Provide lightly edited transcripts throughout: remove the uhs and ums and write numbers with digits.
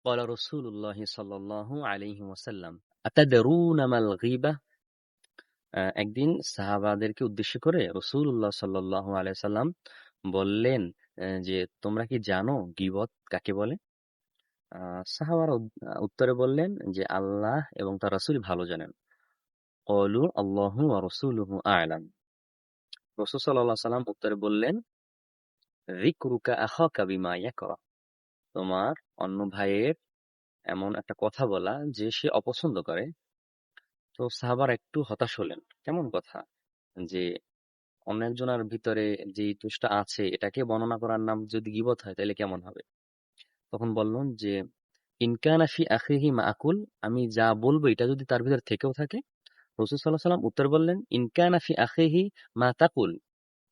قال رسول الله صلى الله عليه وسلم أتدرون ما الغيبة একদিন সাহাবাদেরকে উদ্দেশ্য করে রাসূলুল্লাহ সাল্লাল্লাহু আলাইহি সাল্লাম বললেন যে তোমরা কি জানো গীবত কাকে বলে? সাহাবারা উত্তরে বললেন যে আল্লাহ এবং তার রাসূল ভালো জানেন। ক্বালু আল্লাহু ওয়া রাসূলুহু আ'লাম। রাসূল সাল্লাল্লাহু আলাইহি সাল্লাম উত্তরে বললেন যিকরুকা আখাকা বিমা ইয়াকরা। তোমার অন্য ভাইয়ের এমন একটা কথা বলা যে সে অপছন্দ করে। তো সাহাবারা একটু হতাশ হলেন। কেমন কথা? যে অন্য একজনের ভিতরে যে দোষটা আছে এটাকে বর্ণনা করার নাম যদি গীবত হয় তাহলে কেমন হবে? তখন বললেন যে ইন কানা ফি আখিহি মাকুল, আমি যা বলবো এটা যদি তার ভিতর থেকেও থাকে। রাসূল সাল্লাল্লাহু আলাইহি ওয়াসাল্লাম উত্তর বললেন ইন কানা ফি আখিহি মা তাকুল,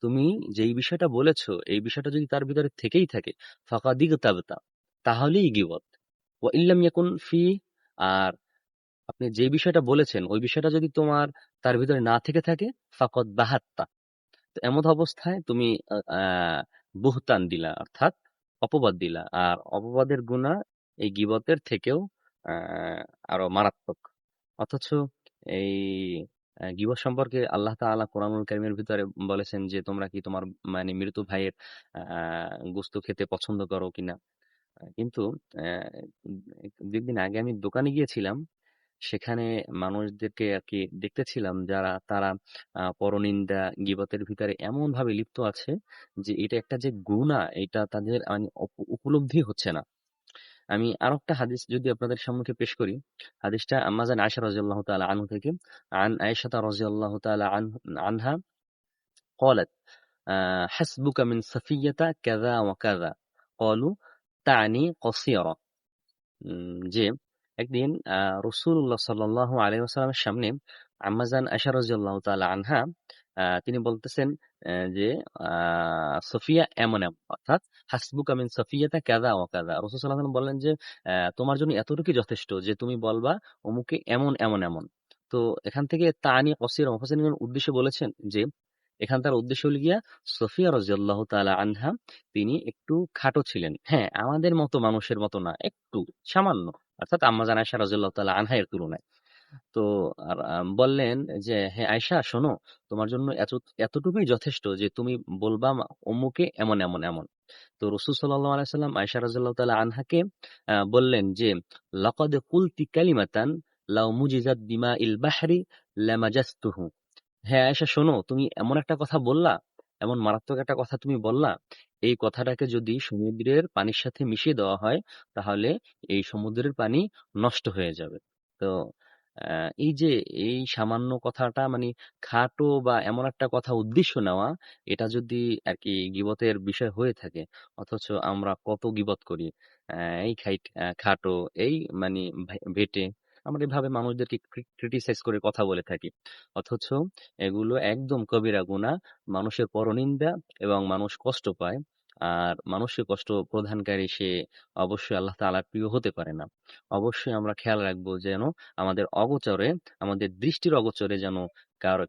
তুমি যেই বিষয়টা বলেছো এই বিষয়টা যদি তার ভিতরে থেকেই থাকে ফাকাদ ইগতাবতা, তাহলেই গীবত। ওয়া ইল্লাম ইয়াকুন ফি, আর আপনি যে বিষয়টা বলেছেন ওই বিষয়টা যদি তোমার তার ভিতরে না থেকে থাকে ফাকাদ বাহাত্তা, তো এমত অবস্থায় তুমি বুহতান দিলা, অর্থাৎ অপবাদ দিলা। আর অপবাদের গুনাহ এই গীবতের থেকেও আরো মারাত্মক। অথচ এই গীবত সম্পর্কে আল্লাহ তাআলা কোরআনুল কারীমের ভিতরে বলেছেন যে তোমরা কি তোমার মানে মৃত ভাইয়ের গোশত খেতে পছন্দ করো কিনা। কিন্তু দুদিন আগে আমি দোকানে গিয়েছিলাম, সেখানে মানুষদেরকে আরকি দেখতেছিলাম যারা তারা পরনিন্দা, গীবতের ভিতরে এমনভাবে লিপ্ত আছে যে এটা একটা যে গুনাহ এটা তাদের মানে উপলব্ধি হচ্ছে না। আমি আরেকটা হাদিস যদি আপনাদের সম্মুখে পেশ করি। হাদিসটা আম্মা জান আয়েশা রাদিয়াল্লাহু তাআলা আনহা থেকে। আন আয়েশা রাদিয়াল্লাহু তাআলা আনহা قالت حسبك من صفية كذا وكذا قالوا তানি قصيرة। যে একদিন রাসূলুল্লাহ সাল্লাল্লাহু আলাইহি ওয়াসাল্লামের সামনে আম্মাজান আয়েশা রাদিয়াল্লাহু তাআলা আনহা তিনি বলতেছেন যে সফিয়া এমন এমন, অর্থাৎ হাসবুকা মিন সফিয়াতা কাযা ওয়া কাযা। রাসূল সাল্লাল্লাহু আলাইহি ওয়াসাল্লাম বললেন যে তোমার জন্য এতটুকুই যথেষ্ট যে তুমি বলবা অমুকে এমন এমন এমন। তো এখান থেকে তানি কসিরা মুফাসসিরিন উদ্দেশ্য বলেছেন যে এখান তার উদ্দেশ্য হলো গিয়া সফিয়া রাদিয়াল্লাহু তাআলা আনহা তিনি একটু খাটো ছিলেন। হ্যাঁ, আমাদের মতো মানুষের মতো না, একটু সামান্য। অর্থাৎ আম্মা জান আয়েশা রাদিয়াল্লাহু তাআলা আনহা এর তুলনায়। তো আর বললেন যে, "হে আয়েশা শোনো, তোমার জন্য এতটুকুই যথেষ্ট যে তুমি বলবা অমুকে এমন, এমন, এমন।" তো রাসূল সাল্লাল্লাহু আলাইহি ওয়াসাল্লাম আয়েশা রাদিয়াল্লাহু তাআলা আনহাকে বললেন যে, "লাকাদ কুলতি কালিমাতান লাউ মুজিজাত বিমাইল বাহরি লামাজাজতুহু।" হে আয়েশা শোনো, তুমি এমন একটা কথা বললা, এমন মারাত্মক একটা কথা তুমি বললা, এই কথাটাকে যদি সমুদ্রের পানির সাথে মিশিয়ে দেওয়া হয় তাহলে এই সমুদ্রের পানি নষ্ট হয়ে যাবে। তো এই যে এই সামান্য কথাটা মানে খাটো বা এমন একটা কথা উদ্দেশ্য নেওয়া, এটা যদি আরকি গীবতের বিষয় হয়ে থাকে, অথচ আমরা কত গীবত করি। এই খাটো, এই মানে বেঁটে, আমরা এভাবে মানুষদেরকে ক্রিটিসাইজ করে কথা বলে থাকি। অথচ এগুলো একদম কবিরা গুনাহ, মানুষের পরনিন্দা এবং মানুষ কষ্ট পায়। আর মানুষের কষ্ট প্রদানকারী সে অবশ্যই আল্লাহ তাআলার প্রিয় হতে পারে না। অবশ্যই আমরা খেয়াল রাখবো যেন আমাদের অগোচরে, আমাদের দৃষ্টির অগোচরে যেন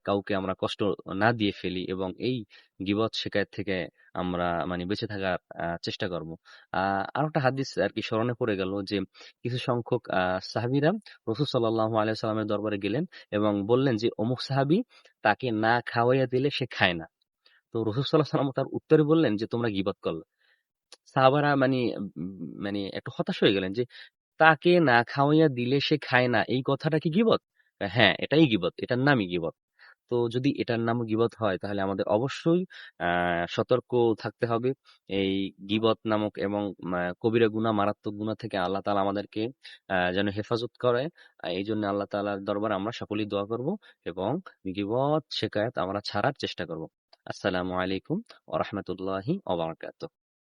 কাউকে আমরা কষ্ট না দিয়ে ফেলি, এবং এই গীবত শিকায়ত থেকে আমরা মানে বেঁচে থাকার চেষ্টা করব। আরেকটা হাদিস আরকি স্মরণে পড়ে গেল যে কিছু সংখ্যক সাহাবীরা রাসূল সাল্লাল্লাহু আলাইহি ওয়াসাল্লামের দরবারে গেলেন এবং বললেন যে অমুক সাহাবী তাকে না খাওয়াইয়া দিলে সে খায় না। তো রাসূল সাল্লাল্লাহু আলাইহি ওয়াসাল্লাম তার উত্তরে বললেন যে তোমরা গীবত করলে। সাহাবারা মানে একটু হতাশ হয়ে গেলেন যে তাকে না খাওয়াইয়া দিলে সে খায় না, এই কথাটা কি গীবত? হ্যাঁ, এটাই গীবত। এটার নামই গীবত। তো যদি এটার নামও গীবত হয় তাহলে আমাদের অবশ্যই সতর্ক থাকতে হবে। এই গীবত নামক এবং কবিরা গুনাহ, মারাত্মক গুনাহ থেকে আল্লাহ তাআলা আমাদেরকে যেন হেফাজত করে। এইজন্য আল্লাহ তাআলার দরবারে আমরা সকলেই দোয়া করব এবং গীবত, শিকায়াত আমরা ছাড়ার চেষ্টা করব। আসসালামু আলাইকুম ওয়া রাহমাতুল্লাহি ওয়া বারাকাতুহু।